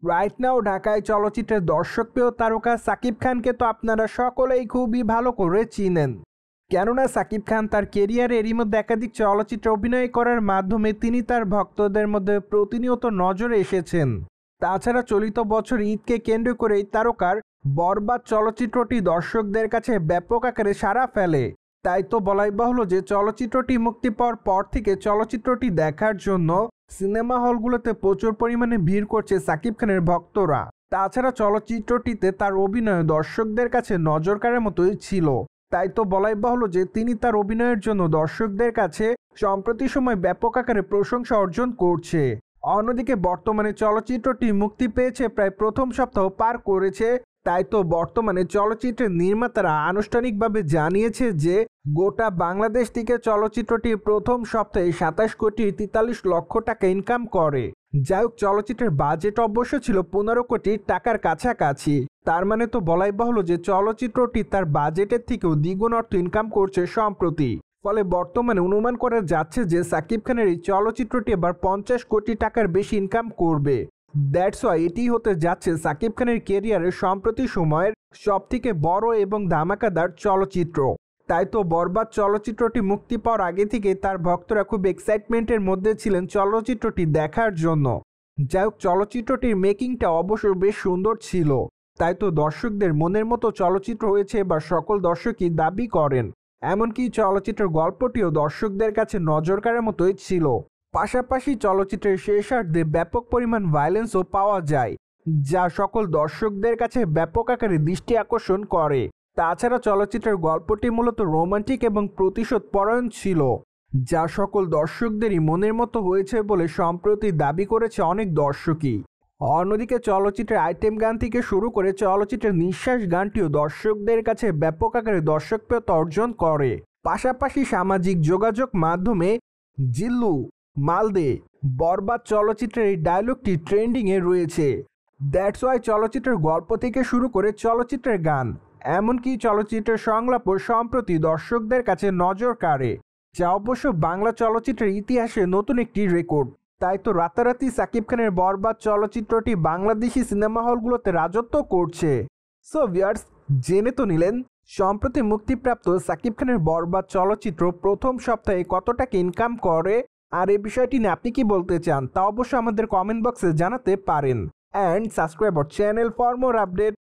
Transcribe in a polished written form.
Right now ঢাকায় চলচ্চিত্রের দর্শকপ্রিয় তারকা সাকিব খানকে তো আপনারা সকলেই খুবই ভালো করে চিনেন। কেননা সাকিব খান তার কেরিয়ারে এরই মধ্যে একাধিক চলচ্চিত্রে অভিনয় করার মাধ্যমে তিনি তার ভক্তদের মধ্যে প্রতিনিয়ত নজরে এসেছেন। তাছাড়া চলিত বছর ঈদকে কেন্দ্র করে এই তারকার বরবাদ চলচ্চিত্রটি দর্শকদের কাছে ব্যাপক আকারে সাড়া ফেলে। তাই তো বলাই বাহুল্য যে চলচ্চিত্রটি মুক্তি পাওয়ার পর থেকে চলচ্চিত্রটি দেখার জন্য সিনেমা হলগুলোতে প্রচুর পরিমাণে ভিড় করছে সাকিব খানের ভক্তরা। তাছাড়া চলচ্চিত্রটিতে তার অভিনয় দর্শকদের কাছে নজর কাড়ার মতোই ছিল। তাই তো বলাই বাহুল্য যে তিনি তার অভিনয়ের জন্য দর্শকদের কাছে সম্প্রতি সময় ব্যাপক আকারে প্রশংসা অর্জন করছে। অন্যদিকে বর্তমানে চলচ্চিত্রটি মুক্তি পেয়েছে প্রায় প্রথম সপ্তাহ পার করেছে। তাই তো বর্তমানে চলচ্চিত্রের নির্মাতারা আনুষ্ঠানিকভাবে জানিয়েছে যে গোটা বাংলাদেশ থেকে চলচ্চিত্রটি প্রথম সপ্তাহে 27,43,00,000 টাকা ইনকাম করে। যাই হোক, চলচ্চিত্রের বাজেট অবশ্য ছিল 15 কোটি টাকার কাছাকাছি। তার মানে তো বলাই বাহুল্য যে চলচ্চিত্রটি তার বাজেটের থেকেও দ্বিগুণ অর্থ ইনকাম করছে সম্প্রতি। ফলে বর্তমানে অনুমান করা যাচ্ছে যে সাকিব খানের এই চলচ্চিত্রটি এবার 50 কোটি টাকার বেশি ইনকাম করবে। দ্যাটস ওয়াই এটি হতে যাচ্ছে সাকিব খানের কেরিয়ারের সম্প্রতি সময়ের সবথেকে বড় এবং ধামাকাদার চলচ্চিত্র। তাই তো বরবাদ চলচ্চিত্রটি মুক্তি পাওয়ার আগে থেকে তার ভক্তরা খুব এক্সাইটমেন্টের মধ্যে ছিলেন চলচ্চিত্রটি দেখার জন্য। যাই হোক, চলচ্চিত্রটির মেকিংটা অবশ্য বেশ সুন্দর ছিল। তাই তো দর্শকদের মনের মতো চলচ্চিত্র হয়েছে বা সকল দর্শকই দাবি করেন। এমনকি চলচ্চিত্রের গল্পটিও দর্শকদের কাছে নজর কাড়ার মতোই ছিল। পাশাপাশি চলচ্চিত্রের শেষার্ধে ব্যাপক পরিমাণ ভায়োলেন্সও পাওয়া যায়, যা সকল দর্শকদের কাছে ব্যাপক আকারে দৃষ্টি আকর্ষণ করে। তাছাড়া চলচ্চিত্রের গল্পটি মূলত রোমান্টিক এবং প্রতিশোধ পরায়ণ ছিল, যা সকল দর্শকদেরই মনের মতো হয়েছে বলে সম্প্রতি দাবি করেছে অনেক দর্শকই। অন্যদিকে চলচ্চিত্রের আইটেম গান থেকে শুরু করে চলচ্চিত্রের নিঃশ্বাস গানটিও দর্শকদের কাছে ব্যাপক আকারে দর্শকপ্রিয়তা অর্জন করে। পাশাপাশি সামাজিক যোগাযোগ মাধ্যমে জিল্লু মালদে বরবাদ চলচ্চিত্রের এই ডায়লগটি ট্রেন্ডিংয়ে রয়েছে। দ্যাটস ওয়াই চলচ্চিত্রের গল্প থেকে শুরু করে চলচ্চিত্রের গান, এমনকি চলচ্চিত্রের সংলাপও সম্প্রতি দর্শকদের কাছে নজর কাড়ে, যা অবশ্য বাংলা চলচ্চিত্রের ইতিহাসে নতুন একটি রেকর্ড। তাই তো রাতারাতি সাকিব খানের বরবাদ চলচ্চিত্রটি বাংলাদেশি সিনেমা হলগুলোতে রাজত্ব করছে। সো ভিউয়ার্স, জেনে তো নিলেন সম্প্রতি মুক্তিপ্রাপ্ত সাকিব খানের বরবাদ চলচ্চিত্র প্রথম সপ্তাহে কত টাকা ইনকাম করে, আর এই বিষয়টি নিয়ে আপনি কি বলতে চান তা অবশ্যই আমাদের কমেন্ট বক্সে জানাতে পারেন। And subscribe our channel for more update.